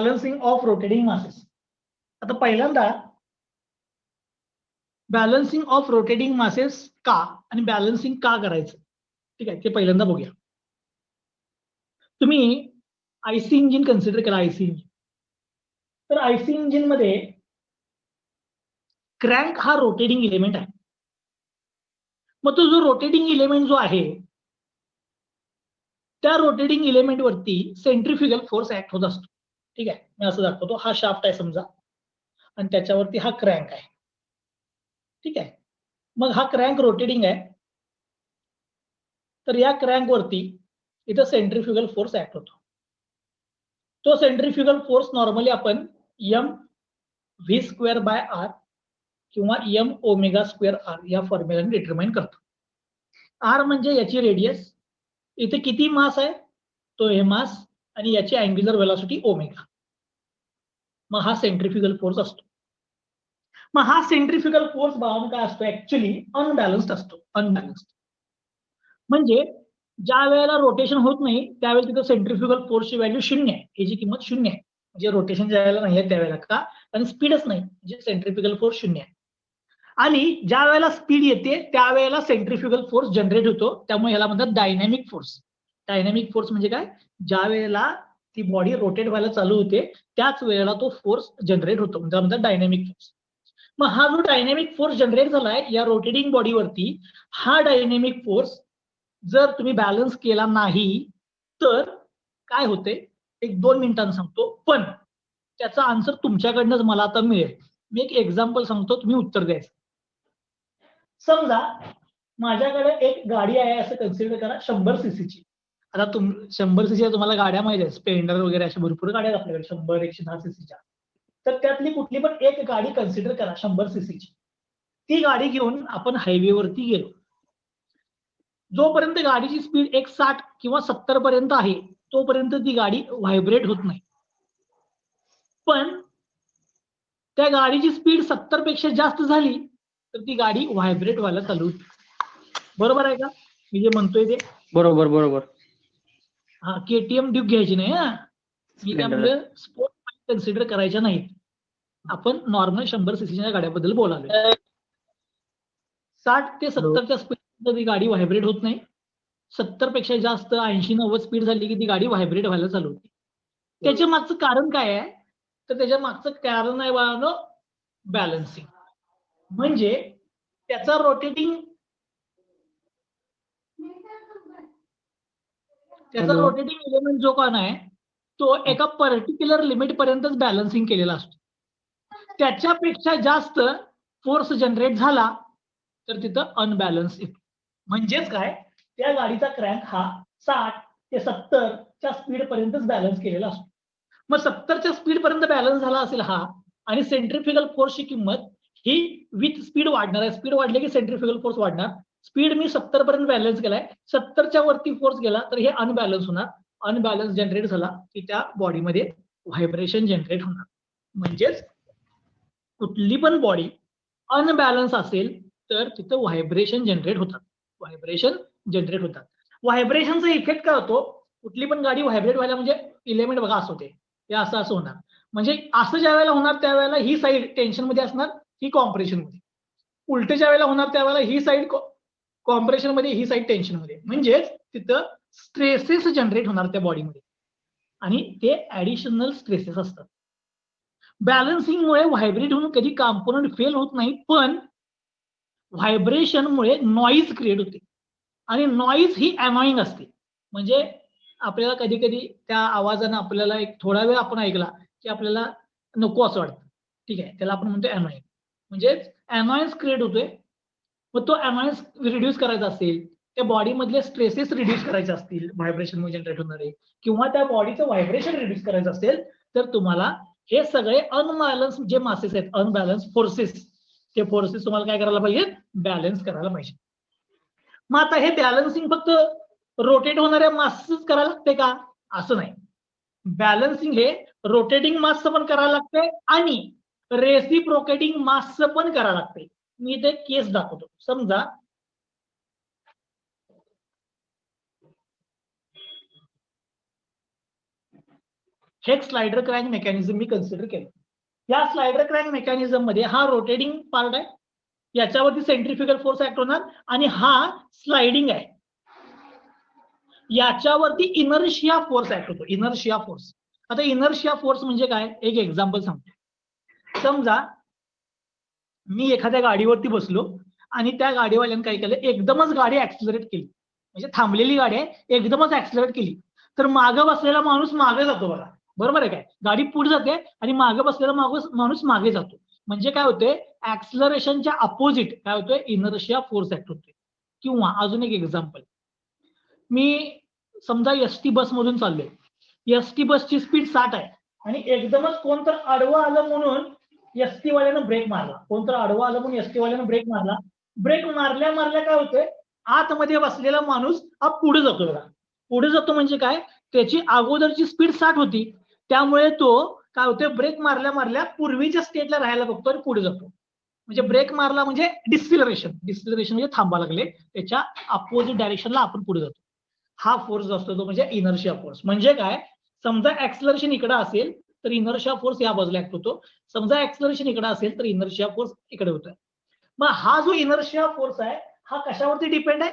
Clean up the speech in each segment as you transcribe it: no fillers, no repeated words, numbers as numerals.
Balancing of rotating masses. आता पहिल्यांदा balancing of rotating masses का आणि बॅलन्सिंग का करायचं, ठीक आहे, ते पहिल्यांदा बघूया. तुम्ही आयसी इंजिन कन्सिडर करा. आयसी इंजिन, तर आयसी इंजिन मध्ये क्रँक हा रोटेटिंग इलेमेंट आहे. मग तो जो रोटेटिंग इलेमेंट जो आहे त्या रोटेटिंग इलेमेंट वरती सेंट्रिफ्युगल फोर्स ऍक्ट होत असतो. ठीक आहे, मी असं दाखवतो. हा शाफ्ट आहे समजा आणि त्याच्यावरती हा क्रँक आहे. ठीक आहे, मग हा क्रँक रोटेटिंग आहे, तर या क्रँक वरती इथं सेंट्रिफ्युगल फोर्स ऍक्ट होतो. तो सेंट्रिफ्युगल फोर्स नॉर्मली आपण M V square by R किंवा एम ओमेगा स्क्वेअर आर या फॉर्म्युलाने डिटरमाइन करतो. आर म्हणजे याची रेडियस, इथे किती मास आहे तो हे मास, आणि याची अँग्युलर व्हेलॉसिटी ओमेगा. मग हा सेंट्रिफ्युगल फोर्स असतो. मग हा सेंट्रिफ्युगल फोर्स भावानं काय असतो, ऍक्च्युली अनबॅलन्स्ड असतो. अनबॅलन्स्ड म्हणजे ज्या वेळेला रोटेशन होत नाही त्यावेळेला तिथं सेंट्रिफ्युगल फोर्सची व्हॅल्यू 0 आहे, याची किंमत 0 आहे. म्हणजे रोटेशन ज्या वेळेला नाही आहे त्यावेळेला का, आणि स्पीडच नाही, म्हणजे सेंट्रिफ्युगल फोर्स 0 आहे. आणि ज्या वेळेला स्पीड येते त्यावेळेला सेंट्रिफ्युगल फोर्स जनरेट होतो, त्यामुळे याला म्हणतात डायनॅमिक फोर्स. डायनॅमिक फोर्स म्हणजे काय, ज्या वेळेला ती बॉडी रोटेट व्हायला चालू होते त्याच वेळेला तो फोर्स जनरेट होतो, म्हणजे म्हणतात डायनॅमिक फोर्स. मग हा जो डायनॅमिक फोर्स जनरेट झालाय या रोटेटिंग बॉडीवरती, हा डायनॅमिक फोर्स जर तुम्ही बॅलन्स केला नाही तर काय होते, 1-2 मिनिटांनी सांगतो, पण त्याचा आन्सर तुमच्याकडनंच मला आता मिळेल. मी एक एक्झाम्पल सांगतो, तुम्ही उत्तर द्यायचं. समजा माझ्याकडे एक गाडी आहे असं कन्सिडर करा, 100 सीसीची. आता 100 सीसीच्या तुम्हाला गाड्या माहिती आहेत, स्प्लेंडर वगैरे अशा भरपूर गाड्या आहेत आपल्याकडे 100-110 सीसीच्या. तर त्यातली कुठली पण एक गाडी कन्सिडर करा 100 सीसीची. ती गाडी घेऊन आपण हायवेवरती गेलो. जोपर्यंत गाडीची स्पीड 60 किंवा 70 पर्यंत आहे तोपर्यंत ती गाडी व्हायब्रेट होत नाही. पण त्या गाडीची स्पीड 70 पेक्षा जास्त झाली तर ती गाडी व्हायब्रेट व्हायला चालू होती. बरोबर आहे का मी जे म्हणतोय ते? बरोबर बरोबर. हा, केटीएम ड्यूक घ्यायची नाही. हा, मी काय म्हणलं, स्पोर्ट कन्सिडर करायच्या नाहीत. आपण नॉर्मल 100 सीसीच्या गाड्याबद्दल बोलालोय. 60 ते 70च्या स्पीड ती गाडी व्हायब्रेट होत नाही. 70 पेक्षा जास्त 80-90 स्पीड झाली की ती गाडी व्हायब्रेट व्हायला चालू होते. त्याच्या मागचं कारण काय आहे, तर त्याच्या मागचं कारण आहे बाळांनो बॅलन्सिंग. म्हणजे त्याचा रोटेटिंग इलेमेंट जो कोण आहे तो एका पर्टिक्युलर लिमिट पर्यंतच बॅलन्सिंग केलेला असतो. त्याच्यापेक्षा जास्त फोर्स जनरेट झाला तर तिथं अनबॅलन्स येतो. म्हणजेच काय, त्या गाडीचा क्रँक हा 60 ते 70च्या स्पीड पर्यंतच बॅलन्स केलेला असतो. मग 70च्या स्पीड पर्यंत बॅलन्स झाला असेल हा, आणि सेंट्रिफ्युगल फोर्सची किंमत ही विथ स्पीड वाढणार आहे. स्पीड वाढली की सेंट्रिफ्युगल फोर्स वाढणार. स्पीड मी 70 पर्यंत बॅलन्स केलाय, 70च्या वरती फोर्स गेला तर हे अनबॅलन्स होणार. अनबॅलन्स जनरेट झाला की त्या बॉडीमध्ये व्हायब्रेशन जनरेट होणार. म्हणजेच कुठली पण बॉडी अनबॅलन्स असेल तर तिथं व्हायब्रेशन जनरेट होतात. व्हायब्रेशन जनरेट होतात. व्हायब्रेशनचा इफेक्ट काय होतो, कुठली पण गाडी व्हायब्रेट व्हायला म्हणजे इलेमेंट बघा असं होते, हे असं होणार. म्हणजे असं ज्या वेळेला होणार त्यावेळेला ही साईड टेन्शन मध्ये असणार, ही कॉम्प्रेशन मध्ये. उलट ज्या वेळेला होणार त्यावेळेला ही साईड कॉम्प्रेशन मध्ये, ही साईड टेन्शन मध्ये. म्हणजेच तिथं स्ट्रेसेस जनरेट होणार त्या बॉडीमध्ये, आणि ते ऍडिशनल स्ट्रेसेस असतात. बॅलन्सिंगमुळे व्हायब्रेट होऊन कधी कॉम्पोनंट फेल होत नाही, पण व्हायब्रेशनमुळे नॉईज क्रिएट होते, आणि नॉईज ही अनॉइंग असते. म्हणजे आपल्याला कधी कधी त्या आवाजानं आपल्याला एक थोडा वेळ आपण ऐकला की आपल्याला नको असं वाटतं. ठीक आहे, त्याला आपण म्हणतो अनॉइंग. म्हणजे अनॉयन्स क्रिएट होतोय. मग तो अनॉयन्स रिड्यूस करायचा असेल, त्या बॉडीमधले स्ट्रेसेस रिड्यूस करायचे असतील व्हायब्रेशनमुळे जनरेट होणारे, किंवा त्या बॉडीचं व्हायब्रेशन रिड्यूस करायचं असेल, तर तुम्हाला हे सगळे अनबॅलन्स जे मासेस आहेत, अनबॅलन्स फोर्सेस, ते फोर्सेस तुम्हाला काय करायला पाहिजे, बॅलन्स करायला पाहिजे. मग आता हे बॅलन्सिंग फक्त रोटेट होणाऱ्या मासच करायला लागते का, असं नाही. बॅलन्सिंग हे रोटेटिंग मासचं पण करायला लागते आणि रेसिप्रोकेटिंग मासचं पण करायला लागते. मी इथे केस दाखवतो. समजा हे एक स्लाइडर क्रॅंक मेकॅनिझम मी कन्सिडर केलं. या स्लाइडर क्रॅंक मेकॅनिझम मध्ये हा रोटेटिंग पार्ट आहे, याच्यावरती सेंट्रिफ्युगल फोर्स ऍक्ट होणार, आणि हा स्लाइडिंग आहे, याच्यावरती इनर्शिया फोर्स ऍक्ट होतो. Inertia force. आता इनर्शिया फोर्स म्हणजे काय, एक एक्झाम्पल सांगतो. समजा मी एखाद्या गाडीवरती बसलो आणि त्या गाडीवाल्याने काय केलं, एकदमच गाडी ऍक्सिलरेट केली, म्हणजे थांबलेली गाडी आहे एकदमच ऍक्सिलरेट केली, तर मागे बसलेला माणूस मागे जातो बघा. बरोबर आहे काय, गाडी पुढे जाते आणि मागे बसलेला माणूस मागे जातो. म्हणजे काय होते, ऍक्सिलरेशनच्या अपोजिट काय होतोय, इनर्शिया फोर्स ऍक्ट होतोय. किंवा अजून एक एक्झाम्पल, मी समजा एसटी बस मधून चाललोय, एसटी बसची स्पीड 60 आहे आणि एकदमच कोणतर आडवं आलं म्हणून एसटी वाल्यानं ब्रेक मारला, कोणतर आडवं आलं म्हणून एसटी वाल्यानं ब्रेक मारला. ब्रेक मारल्या मारल्या काय होतंय, आतमध्ये बसलेला माणूस हा पुढे जातो बघा. पुढे जातो म्हणजे काय, त्याची अगोदरची स्पीड 60 होती, त्यामुळे तो काय होतोय, ब्रेक मारल्या मारल्या पूर्वीच्या स्टेटला राहायला बघतो आणि पुढे जातो. म्हणजे ब्रेक मारला म्हणजे डिस्सिलरेशन, डिस्सिलरेशन म्हणजे थांबा लागले, त्याच्या अपोजिट डायरेक्शनला आपण पुढे जातो. हा फोर्स असतो तो म्हणजे इनर्शिया फोर्स. म्हणजे काय, समजा ऍक्सिलरेशन इकडे असेल तर इनर्शिया फोर्स या बाजूला ऍक्ट होतो, समजा ऍक्सिलरेशन इकडे असेल तर इनर्शिया फोर्स इकडे होतोय. मग हा जो इनर्शिया फोर्स आहे हा कशावरती डिपेंड आहे,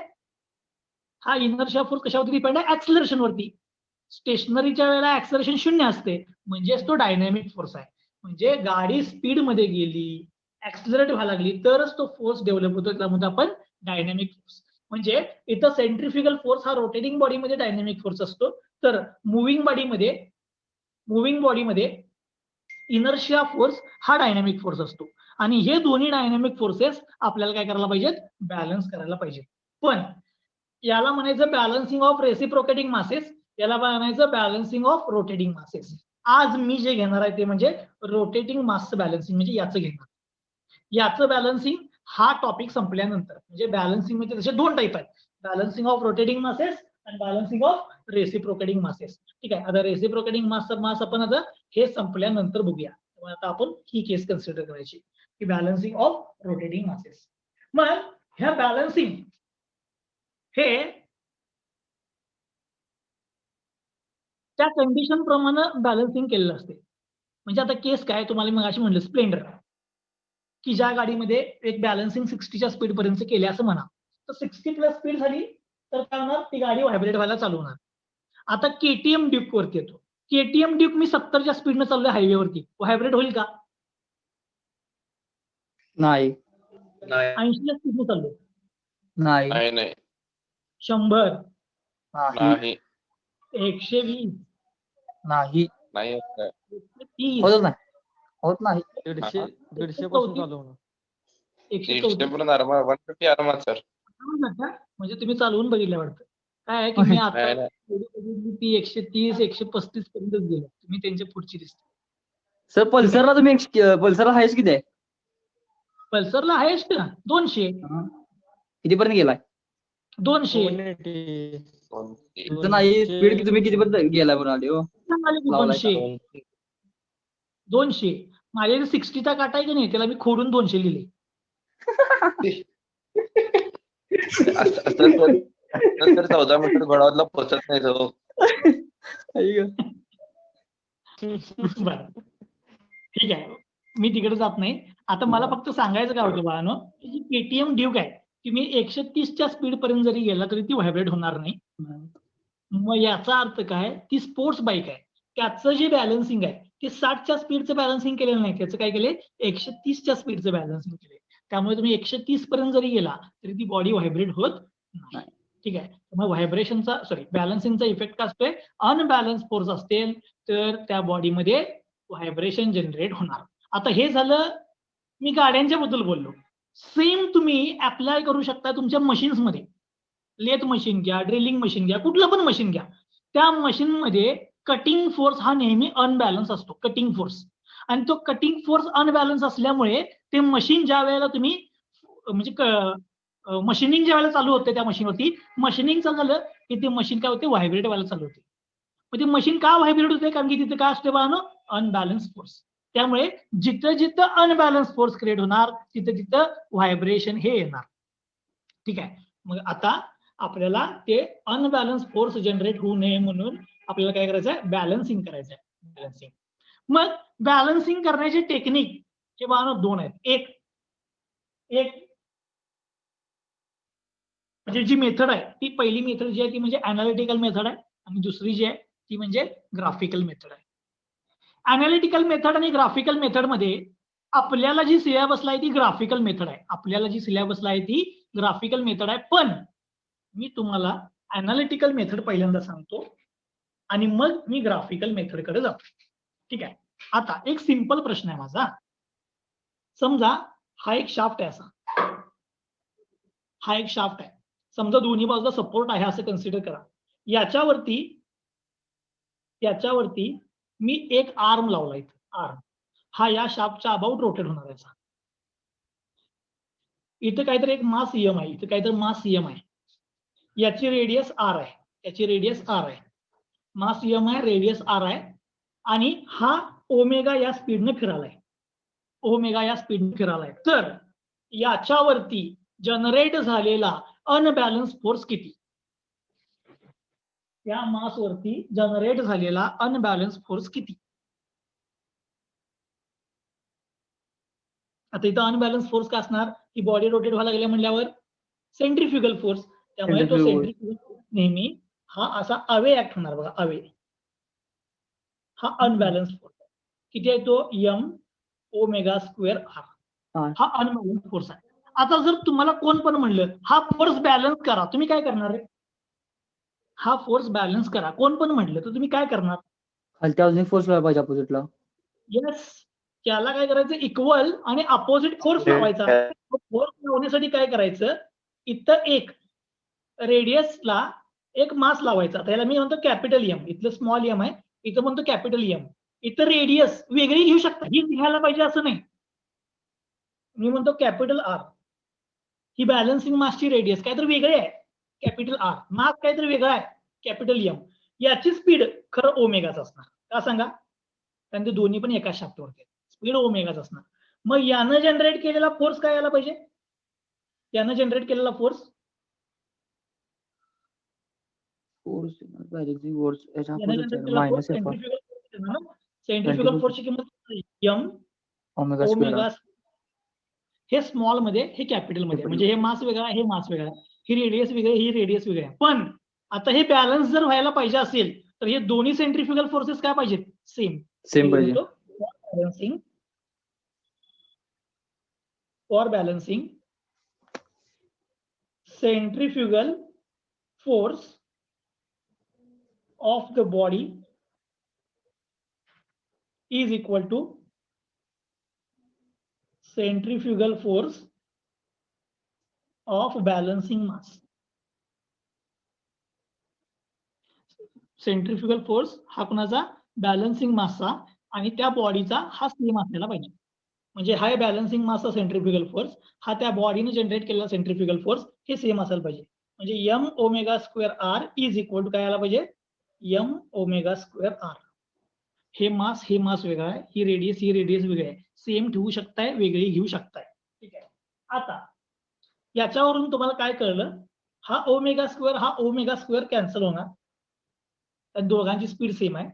हा इनर्शिया फोर्स कशावरती डिपेंड आहे, ऍक्सिलरेशन वरती. स्टेशनरीच्या वेळेला ऍक्सिलरेशन 0 असते, म्हणजेच तो डायनॅमिक फोर्स आहे. म्हणजे गाडी स्पीड मध्ये गेली, ऍक्सिलरेट व्हायला लागली तरच तो फोर्स डेव्हलप होतो, त्यामध्ये आपण डायनॅमिक फोर्स. म्हणजे इथं सेंट्रिफ्युगल फोर्स हा रोटेटिंग बॉडीमध्ये डायनॅमिक फोर्स असतो, तर मुव्हिंग बॉडीमध्ये इनर्शिया फोर्स हा डायनॅमिक फोर्स असतो. आणि हे दोन्ही डायनॅमिक फोर्सेस आपल्याला काय करायला पाहिजेत, बॅलन्स करायला पाहिजेत. पण याला म्हणायचं बॅलन्सिंग ऑफ रेसिप्रोकेटिंग मासेस, याला म्हणायचं बॅलन्सिंग ऑफ रोटेटिंग मासेस. आज मी जे घेणार आहे ते म्हणजे रोटेटिंग मासचं बॅलन्सिंग, म्हणजे याचं घेणार. याचं बॅलन्सिंग हा टॉपिक संपल्यानंतर, म्हणजे बॅलन्सिंग मध्ये तसे 2 टाईप आहेत, बॅलन्सिंग ऑफ रोटेटिंग मासेस आणि बॅलन्सिंग ऑफ रेसिप्रोकेटिंग मासेस. ठीक आहे, आता रेसिप्रोकेटिंग मास आपण आता हे संपल्यानंतर बघूया. आता आपण ही केस कन्सिडर करायची की बॅलन्सिंग ऑफ रोटेटिंग मासेस. मग ह्या बॅलन्सिंग हे त्या कंडिशन प्रमाणे बॅलन्सिंग केलेलं असते. म्हणजे आता केस काय, तुम्हाला मी अशी म्हणलं स्प्लेंडर, की ज्या गाडीमध्ये एक बॅलन्सिंग 60च्या स्पीड पर्यंत केले असं म्हणा, तर 60 प्लस स्पीड झाली तर काय होणार, ती गाडी व्हायब्रेट व्हायला चालू होणार. आता केटीएम ड्यूक वरती येतो, केटीएम ड्यूक मी 70च्या स्पीडनं चाललोय हायवेवरती, व्हायब्रेट होईल का, नाही 80च्या स्पीडनं चाललोय, नाही 100, नाही 120, नाही 130, होत नाही 150 पासून चालू होणार. 134 म्हणजे तुम्ही चालवून बघितलं वाटतं. काय आहे की मी आता ती 130 135 पर्यंतच गेलो, तुम्ही त्यांच्या पुढची दिसते. सर पल्सरला तुम्ही पल्सरला हायस्ट किती आहे, पल्सरला हायेस्ट 200, कितीपर्यंत गेलाय, 200 नाही स्पीड तुम्ही कितीपर्यंत गेलाय म्हणाले हो, 200 माझ्या 60चा काटा आहे की नाही, त्याला मी खोडून 200 लिहिले. तर 14 मीटर घोडावरला पोहोचत नाही तो. ठीक आहे, मी तिकडे जात नाही. आता मला फक्त सांगायचं काय होतं बाळानो, की केटीएम ड्यूक आहे, की मी 130च्या स्पीड पर्यंत जरी गेला तरी ती व्हायब्रेट होणार नाही. मग याचा अर्थ काय, ती स्पोर्ट्स बाईक आहे, त्याचं जे बॅलन्सिंग आहे ते 60च्या स्पीडचं बॅलन्सिंग केलेलं नाही, त्याचं काय केले 130च्या स्पीडचं बॅलन्सिंग केले. त्यामुळे तुम्ही 130 पर्यंत जरी गेला तरी ती बॉडी व्हायब्रेट होत नाही. ठीक आहे, मग बॅलन्सिंगचा इफेक्ट काय असतोय, अनबॅलन्स फोर्स असतील तर त्या बॉडीमध्ये व्हायब्रेशन जनरेट होणार. आता हे झालं मी गाड्यांच्या बद्दल बोललो. सेम तुम्ही अप्लाय करू शकता तुमच्या मशीन्स मध्ये. लेथ मशीन घ्या, ड्रिलिंग मशीन घ्या, कुठलं पण मशीन घ्या, त्या मशीन मध्ये कटिंग फोर्स हा नेहमी अनबॅलन्स असतो, कटिंग फोर्स. आणि तो कटिंग फोर्स अनबॅलन्स असल्यामुळे ते मशीन ज्या वेळेला तुम्ही म्हणजे मशीनिंग ज्या वेळेला चालू होते त्या मशीनवरती, मशीनिंग झालं की ते मशीन काय होते, व्हायब्रेट व्हायला चालू होते. मग ती मशीन का व्हायब्रेट होते, कारण की तिथे काय असते बाळानो, अनबॅलन्स फोर्स. त्यामुळे जिथं जिथं अनबॅलन्स फोर्स क्रिएट होणार तिथं तिथं व्हायब्रेशन हे येणार. ठीक आहे, मग आता आपल्याला ते अनबॅलन्स फोर्स जनरेट होऊ नये म्हणून आपल्याला काय करायचं आहे, बॅलन्सिंग करायचं आहे. बॅलन्सिंग. मग बॅलन्सिंग करण्याचे टेक्निक हे बघा दोन आहेत. एक म्हणजे जी मेथड आहे ती पहिली मेथड जी आहे ती म्हणजे अनालिटिकल मेथड आहे आणि दुसरी जी आहे ती म्हणजे ग्राफिकल मेथड आहे. अनालिटिकल मेथड आणि ग्राफिकल मेथड मध्ये आपल्याला जी सिलेबसला आहे ती ग्राफिकल मेथड आहे. आपल्याला जी सिलेबसला आहे ती ग्राफिकल मेथड आहे. पण मी तुम्हाला अनालिटिकल मेथड पहिल्यांदा सांगतो आणि मग मी ग्राफिकल मेथड कडे जातो. ठीक आहे. आता एक सिंपल प्रश्न आहे माझा. समजा हा एक शाफ्ट आहे, असा हा एक शाफ्ट आहे. समजा दोन्ही बाजूला सपोर्ट आहे असं कन्सिडर करा. याच्यावरती मी एक आर्म लावला इथं. आर्म हा या शाफ्टच्या अबाउट रोटेट होणार आहे. इथं काहीतरी एक मास एम आहे, इथं काहीतरी मास एम आहे. याची रेडियस आर आहे, मास एम आहे, रेडियस आर आहे आणि हा ओमेगा या स्पीडने फिरालाय. तर याच्यावरती जनरेट झालेला अनबॅलन्स फोर्स किती? या मासवरती जनरेट झालेला अनबॅलन्स फोर्स किती? आता इथं अनबॅलन्स फोर्स काय असणार? की बॉडी रोटेट व्हायला लागल्या म्हणल्यावर सेंट्रीफ्युगल फोर्स. त्यामुळे तो सेंट्रीफ्युगल फोर्स नेहमी हा असा अवे ऍक्ट होणार बघा. अवे हा अनबॅलन्स फोर्स किती आहे? तो एम ओमेगा स्क्वेअर आर. हा अनबॅलन्स फोर्स आहे. आता जर तुम्हाला कोण पण म्हणलं हा फोर्स बॅलन्स करा, तुम्ही काय करणार आहे? हा फोर्स बॅलन्स करा कोण पण म्हटलं तर तुम्ही काय करणार? खालती अजून फोर्स लावायला पाहिजे अपोजिटला. येस, त्याला काय करायचं? इक्वल आणि अपोजिट फोर्स लावायचा. फोर्स लावण्यासाठी काय करायचं? इथं एक रेडियसला एक मास लावायचा. त्याला मी म्हणतो कॅपिटल एम. इथलं स्मॉल एम आहे, इथं म्हणतो कॅपिटल एम. इथं रेडियस वेगळी घेऊ शकता, ही घ्यायला पाहिजे असं नाही. मी म्हणतो कॅपिटल आर. ही बॅलन्सिंग मासची रेडियस काहीतरी वेगळी आहे, कॅपिटल आर. मास काहीतरी वेगळा आहे, कॅपिटल एम. याची स्पीड खरं ओमेगाच असणार. का सांगा? कारण ते दोन्ही पण एका शाफ्टवरती आहेत. स्पीड ओमेगाच असणार. मग यानं जनरेट केलेला फोर्स काय यायला पाहिजे? यानं जनरेट केलेला फोर्स सेंट्रीफ्युगल फोर्सची किंमत एम ओमेगा. हे स्मॉल मध्ये, हे कॅपिटल मध्ये. म्हणजे हे मास वेगळा, हे मास वेगळा, ही रेडियस वेगळी, ही रेडियस वेगळी. पण आता हे बॅलन्स जर व्हायला पाहिजे असेल तर हे दोन्ही सेंट्रीफ्युगल फोर्सेस काय पाहिजेत? सेम पाहिजे. For balancing centrifugal force of the body is equal to centrifugal force of balancing mass. Centrifugal force हा कुणाचा? बॅलन्सिंग मासचा आणि त्या बॉडीचा हा सेम असायला पाहिजे. म्हणजे हा बॅलन्सिंग मासचा सेंट्रीफ्युगल फोर्स हा त्या बॉडीने जनरेट केलेला सेंट्रीफ्युगल फोर्स हे सेम असायला पाहिजे. म्हणजे M omega square R is equal to काय यायला पाहिजे? M omega square R. हे मास वेगळा आहे, ही रेडियस वेगळी आहे. सेम ठेवू शकताय, वेगळी घेऊ शकताय. ठीक आहे. आता याच्यावरून तुम्हाला काय कळलं? हा ओमेगा स्क्वेअर कॅन्सल होणार, दोघांची स्पीड सेम आहे.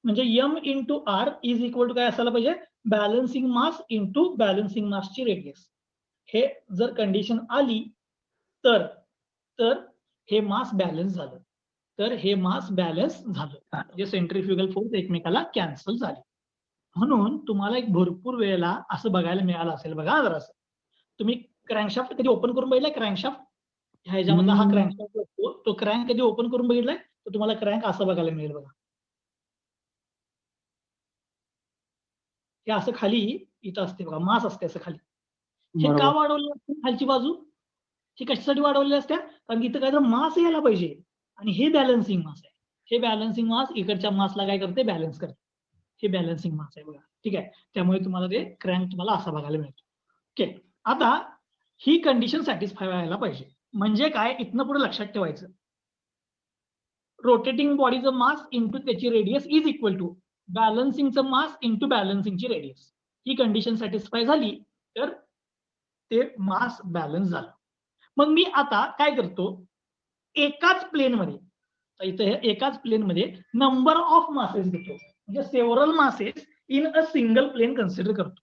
म्हणजे M into R is equal to काय असायला पाहिजे? बॅलन्सिंग मास इंटू बॅलन्सिंग मासची रेडियस. हे जर कंडिशन आली तर हे मास बॅलन्स झालं. म्हणजे सेंट्रीफ्युगल फोर्स एकमेकाला कॅन्सल झाले. म्हणून तुम्हाला एक भरपूर वेळेला असं बघायला मिळालं असेल बघा. जर असं तुम्ही क्रँकशाफ्ट कधी ओपन करून बघितलाय? क्रँकशाफ्ट ह्याच्यामधला हा क्रँकशाफ्ट असतो, तो क्रँक कधी ओपन करून बघितलाय तर तुम्हाला क्रँक असं बघायला मिळेल बघा. हे असं खाली इथं असते बघा, मास असते असं खाली. हे का वाढवलेलं असते खालची बाजू? हे कशासाठी वाढवलेले असते? कारण इथं काय तर मास यायला पाहिजे आणि हे बॅलन्सिंग मास आहे. हे बॅलन्सिंग मास इकडच्या मासला काय करते? बॅलन्स करते. हे बॅलन्सिंग मास आहे बघा. ठीक आहे. त्यामुळे तुम्हाला ते क्रँक तुम्हाला असा बघायला मिळतो. ओके. आता ही कंडिशन सॅटिस्फाय व्हायला पाहिजे. म्हणजे काय? इथनं पुढे लक्षात ठेवायचं, रोटेटिंग बॉडीचं मास इंटू त्याची रेडियस इज इक्वल टू बॅलन्सिंगचं मास इंटू बॅलन्सिंगची रेडियस. ही कंडिशन सॅटिस्फाय झाली तर ते मास बॅलन्स झालं. मग मी आता काय करतो? एकाच प्लेनमध्ये नंबर ऑफ मासेस घेतो. म्हणजे several masses in a single plane consider करतो.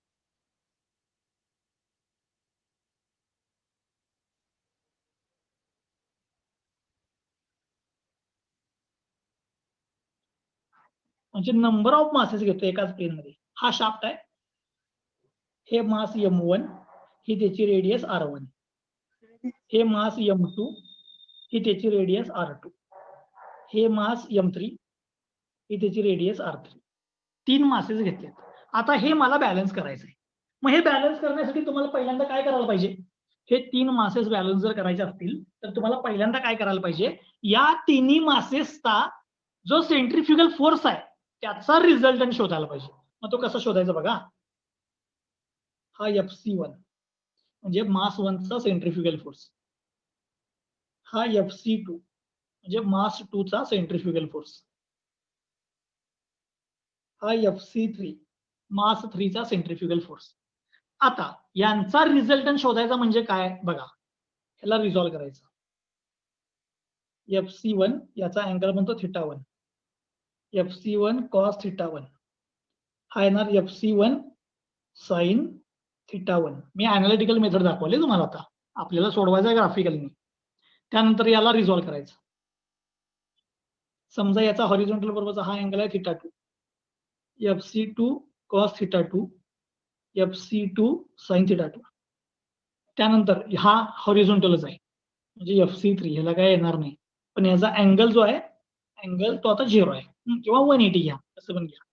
म्हणजे नंबर ऑफ मासेस घेतो एकाच प्लेन मध्ये. हा शाफ्ट आहे, हे मास M1, ही त्याची रेडियस R1, हे मास M2, ही त्याची रेडियस R2, हे मास M3, ही त्याची रेडियस R3. 3 मासेस घेतलेत. आता हे मला बॅलन्स करायचं आहे. मग हे बॅलन्स करण्यासाठी तुम्हाला पहिल्यांदा काय करायला पाहिजे? हे 3 मासेस बॅलन्स जर करायचे असतील तर तुम्हाला पहिल्यांदा काय करायला पाहिजे? या तिन्ही मासेसचा जो सेंट्रिफ्युगल फोर्स आहे त्याचा रिझल्टंट शोधायला पाहिजे. मग तो कसा शोधायचा बघा. हा FC1 म्हणजे मास 1 चा सेंट्रिफ्युगल फोर्स. हा FC2 म्हणजे मास 2 चा सेंट्रिफ्युगल फोर्स. हा FC3 मास 3 चा सेंट्रिफ्युगल फोर्स. आता यांचा रिझल्टंट शोधायचा म्हणजे काय बघा. ह्याला रिझॉल्व्ह करायचं. FC1 याचा अँगल बनतो θ1, FC1 cos θ1, हा येणार FC1 sin θ1. मी अॅनालिटिकल मेथड दाखवली तुम्हाला. आता आपल्याला सोडवायचं आहे ग्राफिकलनी. त्यानंतर याला रिझॉल्व्ह करायचं. समजा याचा हॉरिझॉन्टल बरोबरचा हा अँगल आहे θ2, FC2 cos θ2, FC2 sin θ2. त्यानंतर हा हॉरिझॉन्टलच आहे म्हणजे FC3, ह्याला काय येणार नाही. पण याचा अँगल जो आहे अँगल तो आता 0 आहे किंवा 180 घ्या, असं पण घ्या.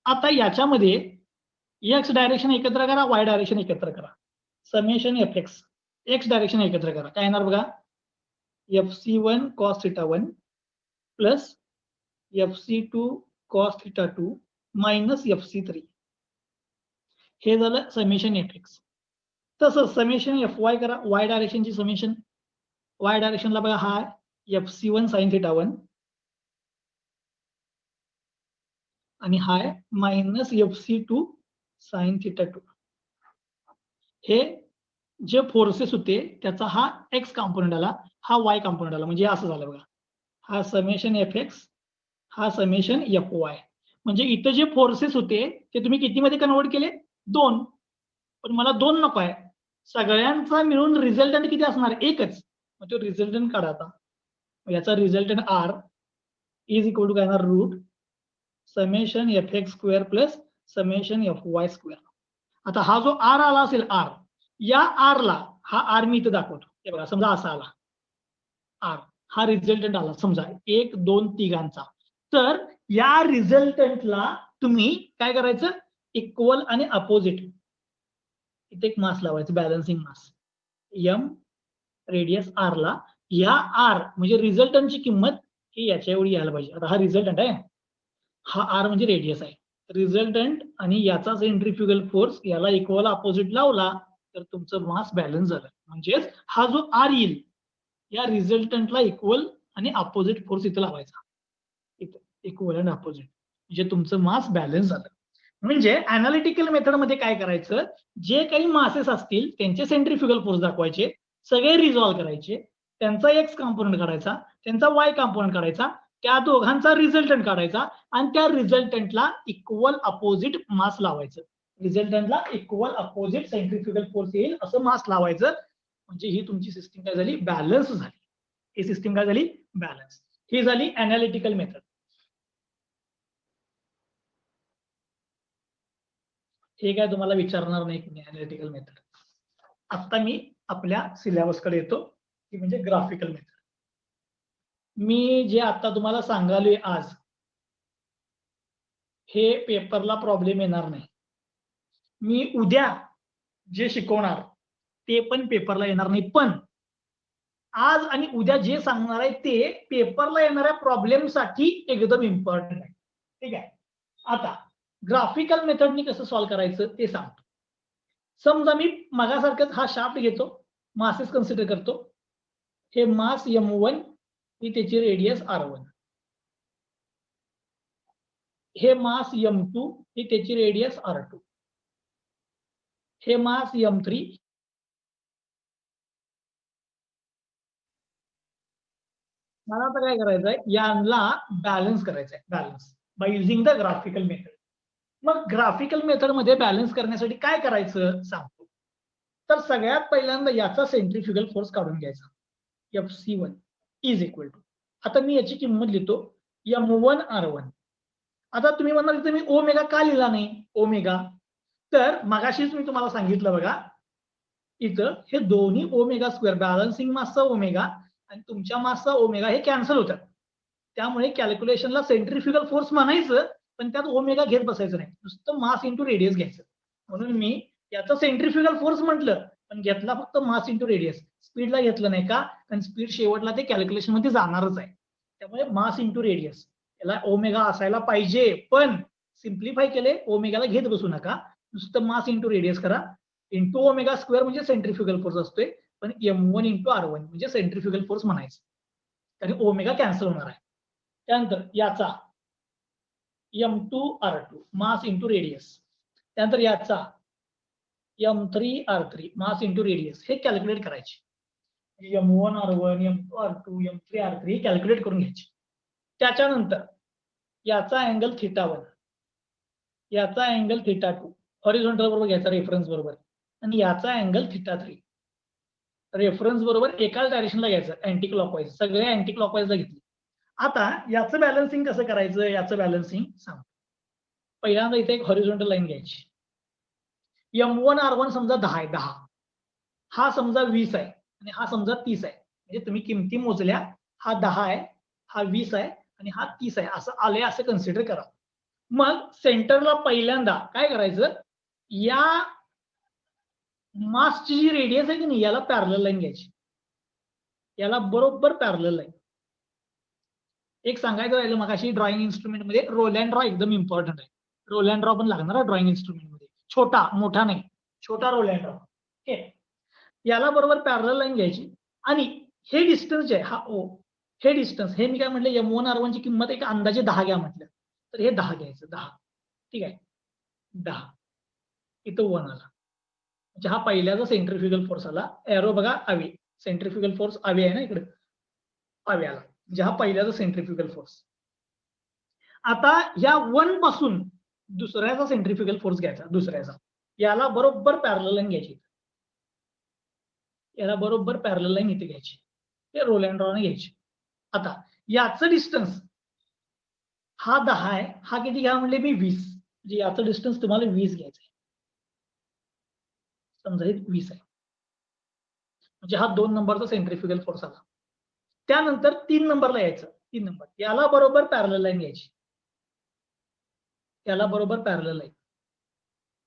आता याच्यामध्ये एक्स डायरेक्शन एकत्र करा, वाय डायरेक्शन एकत्र करा. समेशन FX एक्स डायरेक्शन एकत्र करा. काय येणार बघा. FC1 cos θ1 plus FC2 cos θ2 minus FC3. हे झालं समेशन FX. तसंच समेशन FY करा, वाय डायरेक्शनची समेशन. वाय डायरेक्शनला बघा हा FC1 sin θ1 आणि हा मायनस FC2 sin θ2. हे जे फोर्सेस होते त्याचा हा एक्स कॉम्पोनंट आला, हा वाय कॉम्पोनंट आला. म्हणजे असं झालं बघा. हा समेशन FX, हा समेशन FY. म्हणजे इथं जे फोर्सेस होते ते तुम्ही कितीमध्ये कन्वर्ट केले? 2. पण मला 2 नको आहे. सगळ्यांचा मिळून रिझल्टंट किती असणार? एकच. मग तो रिझल्टंट काढा आता. याचा resultant R is equal to काय येणार? Root summation FX square plus summation FY square. आता हा जो R आला असेल R, या R ला हा R मी इथं दाखवतो. हे बघा समजा असा आला R, हा रिझल्टंट आला समजा 1, 2, 3 तर या रिझल्टंटला तुम्ही काय करायचं? इक्वल आणि अपोजिट इथे एक मास लावायचं, बॅलन्सिंग मास M रेडियस R ला. या R म्हणजे रिझल्टंटची किंमत ही याच्या एवढी यायला पाहिजे. आता हा रिझल्टंट आहे, हा R म्हणजे रेडियस आहे. रिझल्टंट आणि याचा सेंट्रिफ्युगल फोर्स याला इक्वल अपोजिट लावला तर तुमचं मास बॅलन्स झालं. म्हणजेच हा जो R येईल या रिझल्टंटला इक्वल आणि अपोजिट फोर्स इथं लावायचा. इक्वल आणि अपोजिट म्हणजे तुमचं मास बॅलन्स झालं. म्हणजे अॅनालिटिकल मेथड मध्ये काय करायचं? जे काही मासेस असतील त्यांचे सेंट्रिफ्युगल फोर्स दाखवायचे, सगळे रिझॉल्व्ह करायचे, त्यांचा एक्स कॉम्पोनंट काढायचा, त्यांचा वाय कॉम्पोनंट काढायचा, त्या दोघांचा रिझल्टंट काढायचा आणि त्या रिझल्टंटला इक्वल अपोजिट मास लावायचं. रिझल्टंटला इक्वल अपोजिट सेंट्रिफ्युगल फोर्स येईल असं मास लावायचं. म्हणजे ही तुमची सिस्टीम काय झाली? बॅलन्स झाली. ही सिस्टीम काय झाली? बॅलन्स. ही झाली अॅनालिटिकल मेथड. हे काय तुम्हाला विचारणार नाही कुणी अॅनालिटिकल मेथड. आता मी आपल्या सिलेबसकडे येतो, की म्हणजे ग्राफिकल मेथड. मी जे आता तुम्हाला सांगालोय आज, हे पेपरला प्रॉब्लेम येणार नाही. मी उद्या जे शिकवणार ते पण पेपरला येणार नाही. पण आज आणि उद्या जे सांगणार आहे ते पेपरला येणाऱ्या प्रॉब्लेमसाठी एकदम इम्पॉर्टंट आहे. ठीक आहे. आता ग्राफिकल मेथडनी कसं सॉल्व्ह करायचं ते सांगतो. समजा मी मगासारखंच हा शाफ्ट घेतो, मासेस कन्सिडर करतो. हे मास M1 ही त्याची रेडियस R1, हे मास M2 ही त्याची रेडियस R2, हे मास M3. मला आता काय करायचंय? यांना बॅलन्स करायचंय. Balance by using the graphical method. मग ग्राफिकल मेथड मध्ये बॅलन्स करण्यासाठी काय करायचं सांगतो. तर सगळ्यात पहिल्यांदा याचा सेंट्रीफ्युगल फोर्स काढून घ्यायचा. Fc1 इज इक्वल टू, आता मी याची किंमत लिहितो M1R1. आता तुम्ही म्हणाल इथे मी ओमेगा का लिहिला नाही ओमेगा, तर मगाशीच मी तुम्हाला सांगितलं बघा, इथं हे दोन्ही ओमेगा स्क्वेअर, बॅलन्सिंग मासचा ओमेगा आणि तुमच्या मासचा ओमेगा हे कॅन्सल होतात. त्यामुळे कॅल्क्युलेशनला सेंट्रीफ्युगल फोर्स म्हणायचं, पण त्यात ओमेगा घेत बसायचं नाही, नुसतं मास इंटू रेडियस घ्यायचं. म्हणून मी याचं सेंट्रीफ्युगल फोर्स म्हटलं, पण घेतला फक्त मास इंटू रेडियस. स्पीडला घेतलं नाही का, कारण स्पीड शेवटला ते कॅल्क्युलेशन मध्ये जाणारच आहे. त्यामुळे मास इंटू रेडियस याला ओमेगा असायला पाहिजे, पण सिम्प्लिफाय केले, ओमेगाला घेत बसू नका, नुसतं मास इंटू रेडियस करा. इंटू ओमेगा स्क्वेअर म्हणजे सेंट्रीफ्युगल फोर्स असतोय, पण M1 इंटू R1 म्हणजे सेंट्रीफ्युगल फोर्स म्हणायचं, कारण ओमेगा कॅन्सल होणार आहे. त्यानंतर याचा M2R2 मास इंटू रेडियस, त्यानंतर याचा M3R3 मास इंटू रेडियस, हे कॅल्क्युलेट करायचे. M1R1, M2R2, M3R3 कॅल्क्युलेट करून घ्यायचे. त्याच्यानंतर याचा अँगल θ1, याचा अँगल θ2 हॉरिझॉन्टल बरोबर घ्यायचा रेफरन्स बरोबर, आणि याचा अँगल θ3 रेफरन्स बरोबर एकाच डायरेक्शनला घ्यायचं, अँटी क्लॉकवाईज, सगळे अँटी क्लॉकवाईजला घेतले. आता याचं बॅलन्सिंग कसं करायचं, याचं बॅलन्सिंग सांग. पहिल्यांदा इथे एक हॉरिझॉन्टल लाईन घ्यायची. M1R1 समजा 10 आहे, 10, हा समजा 20 आहे आणि हा समजा 30 आहे. म्हणजे तुम्ही किमती मोजल्या, हा 10 आहे, हा 20 आहे आणि हा 30 आहे, असं आले असं कन्सिडर करा. मग सेंटरला पहिल्यांदा काय करायचं, या मासची जी रेडियस आहे की नाही, याला पॅरलल लाईन घ्यायची, याला बरोबर पॅरलल लाईन. एक सांगायचं राहिलं मगाशी, ड्रॉइंग इन्स्ट्रुमेंट मध्ये रोल अँड ड्रॉ एकदम इम्पॉर्टंट आहे. रोल अँड ड्रॉ पण लागणार आहे ड्रॉइंग इन्स्ट्रुमेंट मध्ये, छोटा मोठा नाही, छोटा रोल अँड ड्रॉ. याला बरोबर पॅरलल लाईन घ्यायची, आणि हे डिस्टन्स जे आहे हा O, हे डिस्टन्स, हे मी काय म्हटलं M1R1 ची किंमत एक अंदाजे 10 घ्या म्हटलं, तर हे 10 घ्यायचं, 10, ठीक आहे, 10 इथं 1 आला, म्हणजे हा पहिल्याचा सेंट्रीफ्युगल फोर्स आला. एरो बघा आवे, सेंट्रीफ्युगल फोर्स आवे आहे ना इकडे, आवे आला, म्हणजे हा पहिल्याचा सेंट्रीफ्युगल फोर्स. आता या 1 पासून दुसऱ्याचा सेंट्रीफ्युगल फोर्स घ्यायचा, दुसऱ्याचा, याला बरोबर पॅरलल लाईन घ्यायची, याला बरोबर पॅरलल लाईन इथे घ्यायची, ते रोल अँड ड्रॉने घ्यायची. आता याचं डिस्टन्स हा 10 आहे, हा किती घ्या म्हणले मी 20, म्हणजे याचं डिस्टन्स तुम्हाला 20 घ्यायचं आहे, समजा हे 20 आहे, म्हणजे हा 2 नंबरचा सेंट्रीफ्युगल फोर्स आला. त्यानंतर 3 नंबरला यायचं, 3 नंबर, याला बरोबर पॅरलल लाईन घ्यायची, याला बरोबर पॅरलल लाईन.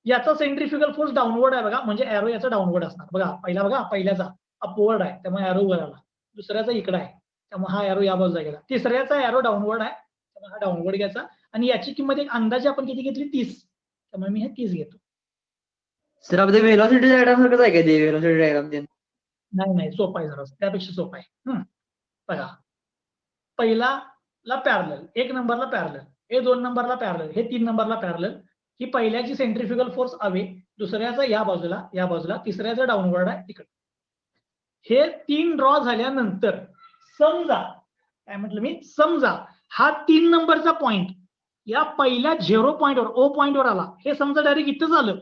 याचा सेंट्रीफ्युगल फोर्स डाऊनवर्ड आहे बघा, म्हणजे एरो याचा डाऊनवर्ड असणार बघा. पहिला बघा, पहिल्याचा अपवर्ड आहे त्यामुळे एरो वर आला, दुसऱ्याचा इकडे आहे त्यामुळे हा एरो या बाजूला गेला, तिसऱ्याचा एरो डाऊनवर्ड आहे त्यामुळे हा डाऊनवर्ड घ्यायचा, आणि याची किंमत एक अंदाजे आपण किती घेतली 30, त्यामुळे मी हे 30 घेतो. सर आपल्या व्हेलॉसिटी डायग्राम सारखंच आहे का ते व्हेलॉसिटी डायग्राम? नाही नाही, सोपा आहे जरा, त्यापेक्षा सोपा आहे. बघा, पहिला पॅरलल, 1 नंबरला पॅरलल, हे 2 नंबरला पॅरलल, हे 3 नंबरला पॅरलल. ही पहिल्याची सेंट्रीफ्युगल फोर्स अवे, दुसऱ्याचा या बाजूला, तिसऱ्याचा डाऊनवर्ड आहे तिकडे. हे 3 ड्रॉ झाल्यानंतर समजा, काय म्हटलं मी, समजा हा 3 नंबरचा पॉइंट या पहिल्या 0 पॉइंटवर, O पॉइंटवर आला, हे समजा डायरेक्ट इथंच आलं,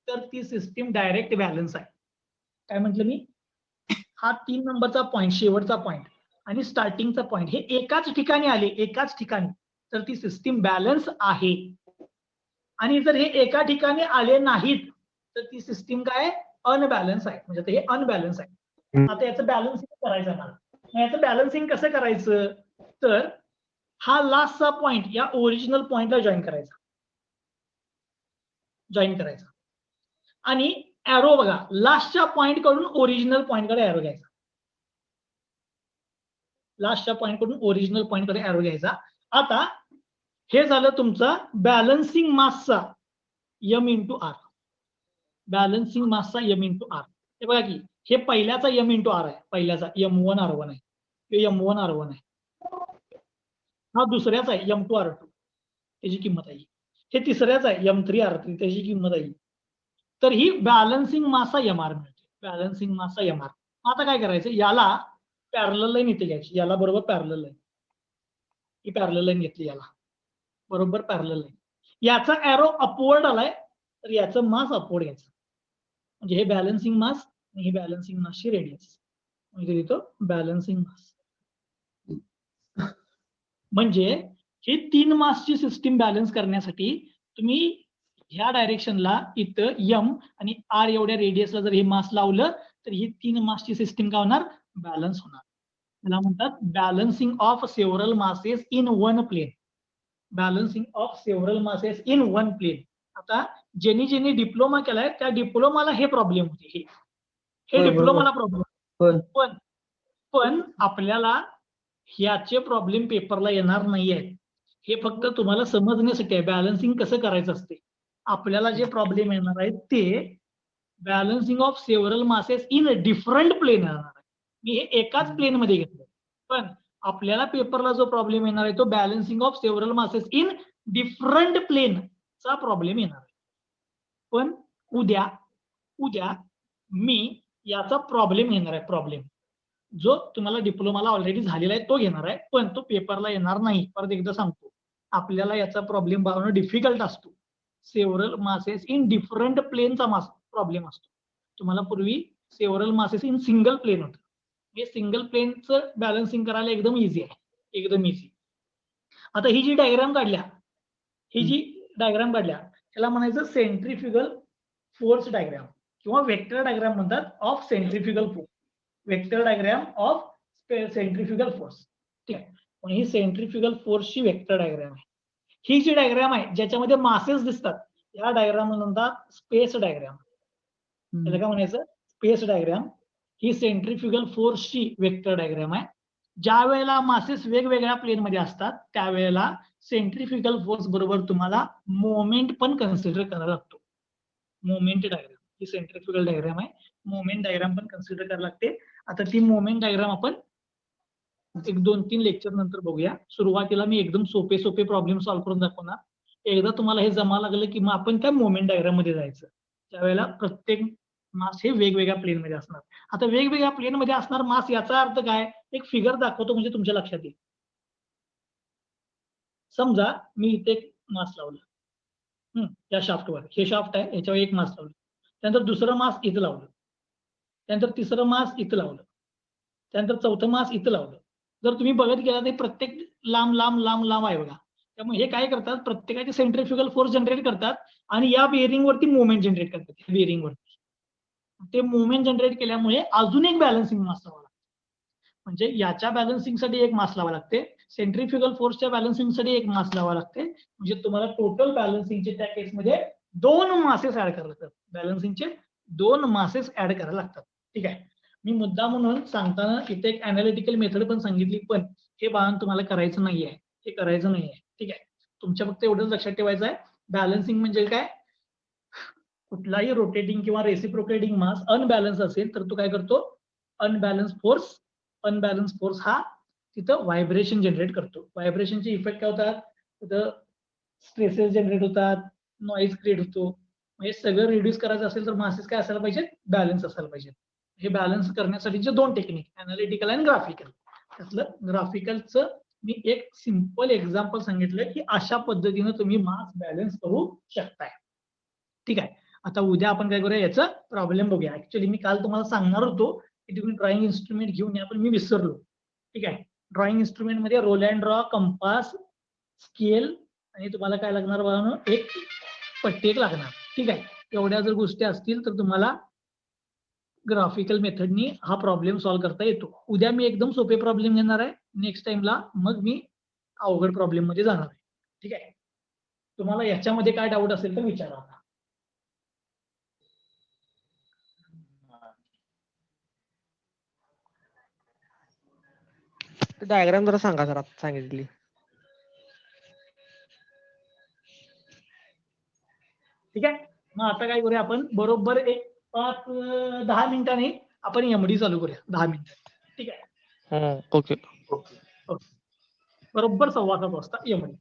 तर ती सिस्टीम डायरेक्ट बॅलन्स आहे. काय म्हटलं मी, हा 3 नंबरचा पॉइंट, शेवटचा पॉइंट आणि स्टार्टिंगचा पॉइंट हे एकाच ठिकाणी आले, एकाच ठिकाणी, तर ती सिस्टीम बॅलन्स आहे. आणि जर हे एका ठिकाणी आले नाहीत, तर ती सिस्टीम काय, अनबॅलन्स आहे, म्हणजे हे अनबॅलन्स आहे. आता याचं बॅलन्सिंग करायचं मला. याचं बॅलन्सिंग कसं करायचं, तर हा लास्टचा पॉइंट या ओरिजिनल पॉइंटला जॉईन करायचा, आणि एरो बघा, लास्टच्या पॉइंट कडून ओरिजिनल पॉइंट कडे एरो घ्यायचा, लास्टच्या पॉइंट कडून ओरिजिनल पॉइंट कडे एरो घ्यायचा. आता हे झालं तुमचा बॅलन्सिंग मासचा M इंटू R, बॅलन्सिंग मासचा M इंटू R. हे बघा की हे पहिल्याचा M इंटू R आहे, पहिल्याचा M1R1 आहे, हे M1R1 आहे, हा दुसऱ्याचा आहे M2R2, त्याची किंमत आहे. हे तिसऱ्याचा आहे M3R3, त्याची किंमत आहे. तर ही बॅलन्सिंग मासा MR मिळते, बॅलन्सिंग मासा MR. आता काय करायचं, याला पॅरलल लाईन इथे घ्यायची, याला बरोबर पॅरलल लाईन, ही पॅरलल लाईन घेतली याला, बरोबर पॅरलल आहे. याचा एरो अपवर्ड आलाय तर याचं मास अपवर्ड घ्यायचं. म्हणजे हे बॅलन्सिंग मास आणि ही बॅलन्सिंग मासची रेडियस. म्हणजे तिथं बॅलन्सिंग मास. म्हणजे हे 3 मासची सिस्टीम बॅलन्स करण्यासाठी तुम्ही ह्या डायरेक्शनला इथं एम आणि आर एवढ्या रेडियसला जर हे मास लावलं तर ही 3 मासची सिस्टीम काय होणार? बॅलन्स होणार. त्याला म्हणतात balancing of several masses in one plane. Balancing of several masses in one plane. आता ज्यांनी डिप्लोमा केलाय त्या डिप्लोमाला हे प्रॉब्लेम होते. हे होय, डिप्लोमाला प्रॉब्लेम. होय. पण आपल्याला ह्याचे प्रॉब्लेम पेपरला येणार नाही आहेत. हे फक्त तुम्हाला समजण्यासाठी आहे बॅलन्सिंग कसं करायचं असते. आपल्याला जे प्रॉब्लेम येणार आहेत ते balancing of several masses in different plane येणार आहे. मी हे एकाच प्लेन मध्ये घेतलं. पण आपल्याला पेपरला जो प्रॉब्लेम येणार आहे तो balancing of several masses in different plane चा प्रॉब्लेम येणार आहे. पण उद्या मी याचा प्रॉब्लेम घेणार आहे. प्रॉब्लेम जो तुम्हाला डिप्लोमाला ऑलरेडी झालेला आहे तो घेणार आहे. पण तो पेपरला येणार नाही. परत एकदा सांगतो, आपल्याला याचा प्रॉब्लेम बनवणं डिफिकल्ट असतो. सेव्हरल मासेस इन डिफरंट प्लेनचा प्रॉब्लेम असतो. तुम्हाला पूर्वी several masses in single plane होतं. हे सिंगल प्लेनचं बॅलन्सिंग करायला एकदम इझी आहे. एकदम इझी. आता ही जी डायग्राम काढल्या त्याला म्हणायचं सेंट्रिफ्युगल फोर्स डायग्राम किंवा वेक्टर डायग्राम म्हणतात of centrifugal force. Vector diagram of centrifugal force. ठीक आहे. पण ही सेंट्रिफ्युगल फोर्सची वेक्टर डायग्राम आहे. ही जी डायग्राम आहे ज्याच्यामध्ये मासेस दिसतात या डायग्राम म्हणतात स्पेस डायग्राम. त्याला काय म्हणायचं? Space diagram. ही सेंट्रिफ्युगल फोर्सची वेक्टर डायग्राम आहे. ज्या वेळेला मासेस वेगवेगळ्या प्लेनमध्ये असतात त्यावेळेला सेंट्रिफ्युगल फोर्स बरोबर तुम्हाला मोमेंट पण कन्सिडर करायला लागतो. मोमेंट डायग्राम ही सेंट्रिफ्युगल डायग्राम आहे. मोमेंट डायग्राम पण कन्सिडर करायला लागते. आता ती मोमेंट डायग्राम आपण एक 2-3 लेक्चर नंतर बघूया. सुरुवातीला मी एकदम सोपे प्रॉब्लेम सॉल्व्ह करून दाखवणार. एकदा तुम्हाला हे जमा लागलं की मग आपण त्या मोमेंट डायग्राम मध्ये जायचं. त्यावेळेला प्रत्येक मास हे वेगवेगळ्या प्लेन मध्ये असणार. आता वेगवेगळ्या प्लेन मध्ये असणार मास याचा अर्थ काय? एक फिगर दाखवतो म्हणजे तुमच्या लक्षात येईल. समजा मी इथे एक मास लावलं. या शाफ्टवर. हे शाफ्ट आहे याच्यावर एक मास लावलं. त्यानंतर दुसरं मास इथं लावलं. त्यानंतर तिसरं मास इथं लावलं. त्यानंतर चौथं मास इथं लावलं. जर तुम्ही बघत गेला तर प्रत्येक लांब आहे बघा. त्यामुळे हे काय करतात? प्रत्येकाचे सेंट्रिफ्युगल फोर्स जनरेट करतात आणि या बेअरिंग वरती मोमेंट जनरेट करतात. बेअरिंग वरती ते मोमेंट जनरेट केल्यामुळे अजून एक बॅलन्सिंग मास लावावा लागतो. म्हणजे याच्या बॅलन्सिंगसाठी एक मास लावावा लागते. सेंट्रिफ्युगल फोर्सच्या बॅलन्सिंगसाठी एक मास लावावा लागते. म्हणजे तुम्हाला टोटल बॅलन्सिंगचे त्या केसमध्ये 2 मासेस ऍड करावे लागतात. बॅलन्सिंगचे 2 मासेस ऍड करायला लागतात. ठीक आहे. मी मुद्दा म्हणून सांगताना इथे एक अनालिटिकल मेथड पण सांगितली, पण हे बाळांनो तुम्हाला करायचं नाहीये. हे करायचं नाहीये. ठीक आहे. तुमच्या फक्त एवढंच लक्षात ठेवायचं आहे, बॅलन्सिंग म्हणजे काय? कुठलाही रोटेटिंग किंवा रेसिप्रोकेटिंग मास अनबॅलन्स असेल तर तो काय करतो? अनबॅलन्स फोर्स हा तिथं व्हायब्रेशन जनरेट करतो. व्हायब्रेशनचे इफेक्ट काय होतात? तिथं स्ट्रेसेस जनरेट होतात, नॉईज क्रिएट होतो. हे सगळं रिड्यूस करायचं असेल तर मासेस काय असायला पाहिजे? बॅलन्स असायला पाहिजे. हे बॅलन्स करण्यासाठीचे 2 टेक्निक, अनालिटिकल आणि ग्राफिकल. त्यातलं ग्राफिकलचं मी एक सिंपल एक्झाम्पल सांगितलं की अशा पद्धतीने तुम्ही मास बॅलन्स करू शकताय. ठीक आहे. आता उद्या आपण काय करूया? याचा प्रॉब्लेम बघूया. ऍक्च्युअली मी काल तुम्हाला सांगणार होतो की तुम्ही ड्रॉइंग इन्स्ट्रुमेंट घेऊन या, पण मी विसरलो. ठीक आहे. ड्रॉइंग इन्स्ट्रुमेंट मध्ये roll and draw, compass, scale आणि तुम्हाला काय लागणार बघा? एक पट्टी एक लागणार. ठीक आहे. एवढ्या जर गोष्टी असतील तर तुम्हाला ग्राफिकल मेथडनी हा प्रॉब्लेम सॉल्व्ह करता येतो. उद्या मी एकदम सोपे प्रॉब्लेम घेणार आहे. नेक्स्ट टाइमला मग मी अवघड प्रॉब्लेम मध्ये जाणार आहे. ठीक आहे. तुम्हाला याच्यामध्ये काय डाऊट असेल तर विचारा. डायग्राम जरा सांगा सर, आता सांगितली. ठीक आहे. मग आता काय करूया आपण? बरोबर एक 5-10 मिनिटांनी आपण एमडी चालू करूया. 10 मिनिटं. ठीक आहे. ओके. बरोबर 7:15 वाजता एमडी.